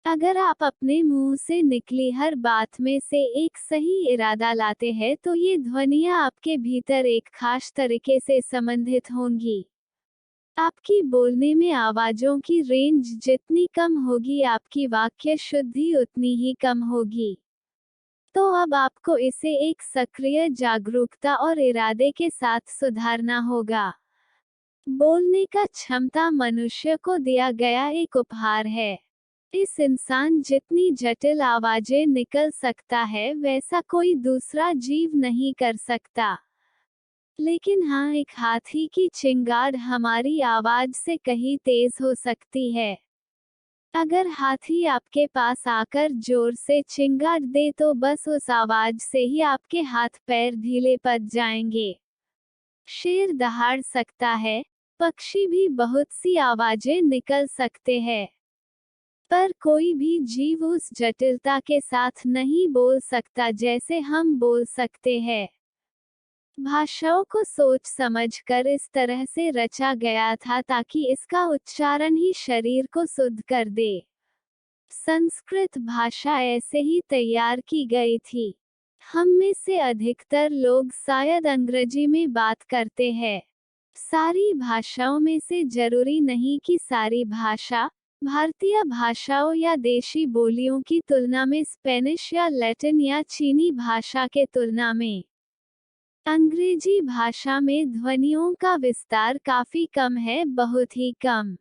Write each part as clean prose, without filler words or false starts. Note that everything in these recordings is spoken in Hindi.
अगर आप अपने मुंह से निकली हर बात में से एक सही इरादा लाते हैं तो ये ध्वनियाँ आपके भीतर एक खास तरीके से संबंधित होंगी। आपकी बोलने में आवाज़ों की रेंज जितनी कम होगी, आपकी वाक्य शुद्धि उतनी ही कम होगी। तो अब आपको इसे एक सक्रिय जागरूकता और इरादे के साथ सुधारना होगा। बोलने का क्षमता मनुष्य को दिया गया एक उपहार है। इस इंसान जितनी जटिल आवाजें निकल सकता है वैसा कोई दूसरा जीव नहीं कर सकता। लेकिन हाँ, एक हाथी की चिंगाड़ हमारी आवाज से कहीं तेज हो सकती है। अगर हाथी आपके पास आकर जोर से चिंगाड़ दे तो बस उस आवाज से ही आपके हाथ पैर ढीले पड़ जाएंगे। शेर दहाड़ सकता है, पक्षी भी बहुत सी आवाजें निकल सकते हैं, पर कोई भी जीव उस जटिलता के साथ नहीं बोल सकता जैसे हम बोल सकते हैं। भाषाओं को सोच समझकर इस तरह से रचा गया था ताकि इसका उच्चारण ही शरीर को शुद्ध कर दे। संस्कृत भाषा ऐसे ही तैयार की गई थी। हम में से अधिकतर लोग शायद अंग्रेजी में बात करते हैं। सारी भाषाओं में से जरूरी नहीं कि सारी भाषा, भारतीय भाषाओं या देशी बोलियों की तुलना में स्पेनिश या लैटिन या चीनी भाषा के तुलना में अंग्रेजी भाषा में ध्वनियों का विस्तार काफी कम है, बहुत ही कम।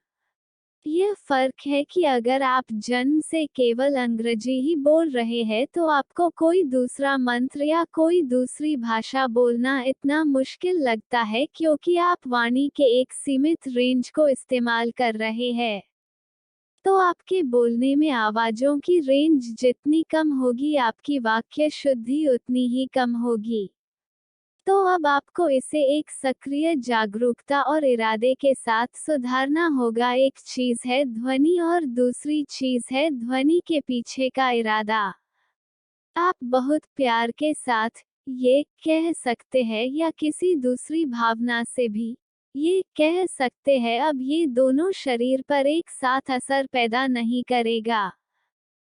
यह फर्क है कि अगर आप जन्म से केवल अंग्रेजी ही बोल रहे हैं तो आपको कोई दूसरा मंत्र या कोई दूसरी भाषा बोलना इतना मुश्किल लगता है क्योंकि आप वाणी के एक सीमित रेंज को इस्तेमाल कर रहे हैं। तो आपके बोलने में आवाजों की रेंज जितनी कम होगी, आपकी वाक्य शुद्धि उतनी ही कम होगी। तो अब आपको इसे एक सक्रिय जागरूकता और इरादे के साथ सुधारना होगा। एक चीज है ध्वनि और दूसरी चीज है ध्वनि के पीछे का इरादा। आप बहुत प्यार के साथ ये कह सकते हैं या किसी दूसरी भावना से भी ये कह सकते हैं, अब ये दोनों शरीर पर एक साथ असर पैदा नहीं करेगा।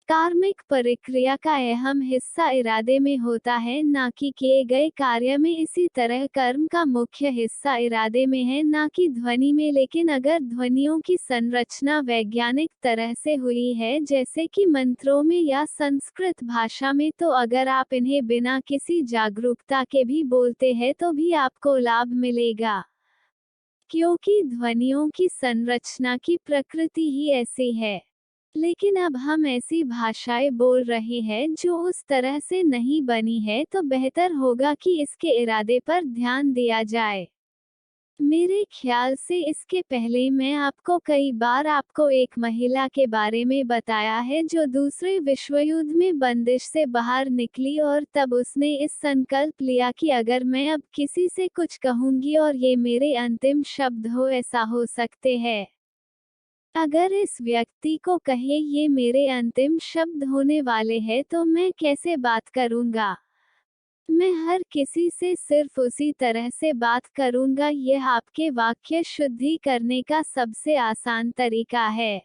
कार्मिक प्रक्रिया का अहम हिस्सा इरादे में होता है, ना कि किए गए कार्य में। इसी तरह कर्म का मुख्य हिस्सा इरादे में है, ना कि ध्वनि में। लेकिन अगर ध्वनियों की संरचना वैज्ञानिक तरह से हुई है जैसे कि मंत्रों में या संस्कृत भाषा में, तो अगर आप इन्हें बिना किसी जागरूकता के भी बोलते हैं तो भी आपको लाभ मिलेगा, क्योंकि ध्वनियों की संरचना की प्रकृति ही ऐसी है। लेकिन अब हम ऐसी भाषाएं बोल रहे हैं जो उस तरह से नहीं बनी है, तो बेहतर होगा कि इसके इरादे पर ध्यान दिया जाए। मेरे ख्याल से इसके पहले मैं आपको कई बार आपको एक महिला के बारे में बताया है जो दूसरे विश्व युद्ध में बंदिश से बाहर निकली और तब उसने इस संकल्प लिया कि अगर मैं अब किसी से कुछ कहूंगी और ये मेरे अंतिम शब्द हो, ऐसा हो सकते हैं। अगर इस व्यक्ति को कहे ये मेरे अंतिम शब्द होने वाले हैं तो मैं कैसे बात करूंगा? मैं हर किसी से सिर्फ उसी तरह से बात करूंगा। यह आपके वाक्य शुद्धि करने का सबसे आसान तरीका है।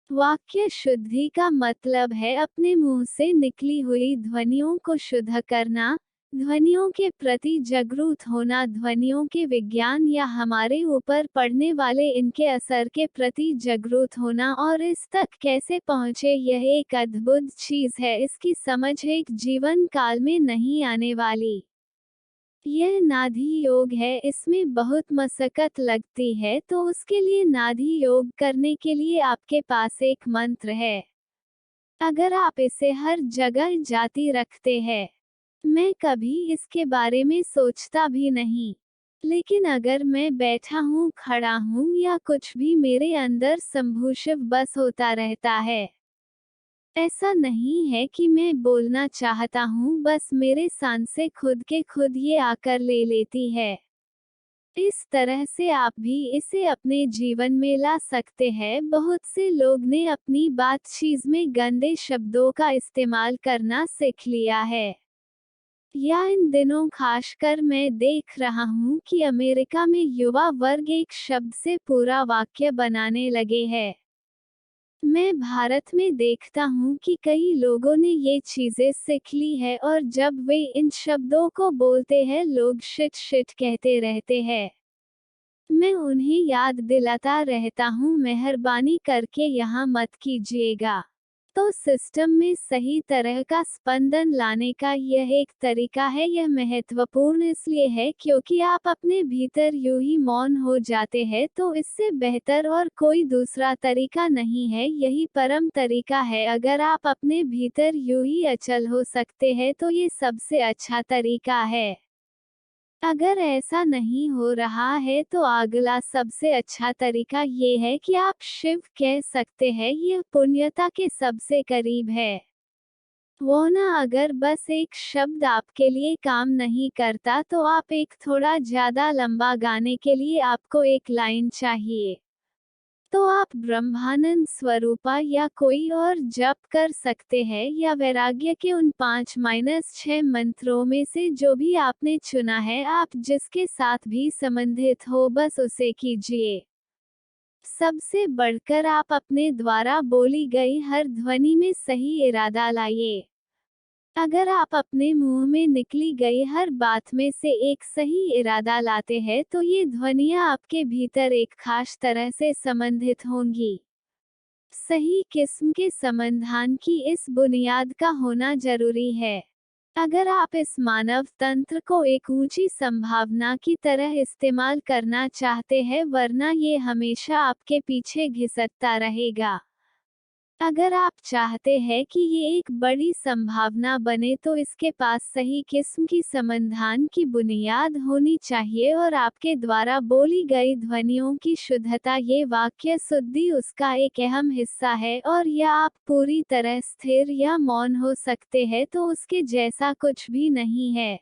वाक्य शुद्धि का मतलब है अपने मुंह से निकली हुई ध्वनियों को शुद्ध करना, ध्वनियों के प्रति जागरूक होना, ध्वनियों के विज्ञान या हमारे ऊपर पड़ने वाले इनके असर के प्रति जागरूक होना। और इस तक कैसे पहुँचे, यह एक अद्भुत चीज है। इसकी समझ एक जीवन काल में नहीं आने वाली। यह नाधी योग है, इसमें बहुत मशक्कत लगती है, तो उसके लिए नाधी योग करने के लिए आपके पास एक मंत्र है। अगर आप इसे हर जगह जाती रखते हैं, मैं कभी इसके बारे में सोचता भी नहीं, लेकिन अगर मैं बैठा हूँ, खड़ा हूँ या कुछ भी, मेरे अंदर संभूषिव बस होता रहता है। ऐसा नहीं है कि मैं बोलना चाहता हूँ, बस मेरे सांसें खुद के खुद ये आकर ले लेती है। इस तरह से आप भी इसे अपने जीवन में ला सकते हैं। बहुत से लोग ने अपनी बातचीत में गंदे शब्दों का इस्तेमाल करना सीख लिया है। या इन दिनों खासकर मैं देख रहा हूँ कि अमेरिका में युवा वर्ग एक शब्द से पूरा वाक्य बनाने लगे हैं। मैं भारत में देखता हूँ कि कई लोगों ने ये चीजें सीख ली है और जब वे इन शब्दों को बोलते हैं लोग शिट शिट कहते रहते हैं। मैं उन्हें याद दिलाता रहता हूँ मेहरबानी करके यहाँ मत कीजिएगा। तो सिस्टम में सही तरह का स्पंदन लाने का यह एक तरीका है। यह महत्वपूर्ण इसलिए है क्योंकि आप अपने भीतर यूं ही मौन हो जाते हैं, तो इससे बेहतर और कोई दूसरा तरीका नहीं है। यही परम तरीका है। अगर आप अपने भीतर यूं ही अचल हो सकते हैं तो ये सबसे अच्छा तरीका है। अगर ऐसा नहीं हो रहा है तो अगला सबसे अच्छा तरीका ये है कि आप शिव कह सकते हैं। यह पुण्यता के सबसे करीब है। वो ना, अगर बस एक शब्द आपके लिए काम नहीं करता तो आप एक थोड़ा ज्यादा लंबा गाने के लिए आपको एक लाइन चाहिए। तो आप ब्रह्मानंद स्वरूपा या कोई और जप कर सकते हैं, या वैराग्य के उन 5-6 मंत्रों में से जो भी आपने चुना है, आप जिसके साथ भी संबंधित हो बस उसे कीजिए। सबसे बढ़कर आप अपने द्वारा बोली गई हर ध्वनि में सही इरादा लाइए। अगर आप अपने मुंह में निकली गई हर बात में से एक सही इरादा लाते हैं तो ये ध्वनियाँ आपके भीतर एक खास तरह से संबंधित होंगी। सही किस्म के समाधान की इस बुनियाद का होना जरूरी है। अगर आप इस मानव तंत्र को एक ऊंची संभावना की तरह इस्तेमाल करना चाहते हैं, वरना ये हमेशा आपके पीछे घिसटता रहेगा। अगर आप चाहते हैं कि ये एक बड़ी संभावना बने तो इसके पास सही किस्म की समाधान की बुनियाद होनी चाहिए और आपके द्वारा बोली गई ध्वनियों की शुद्धता, ये वाक्य शुद्धि उसका एक अहम हिस्सा है। और या आप पूरी तरह स्थिर या मौन हो सकते हैं तो उसके जैसा कुछ भी नहीं है।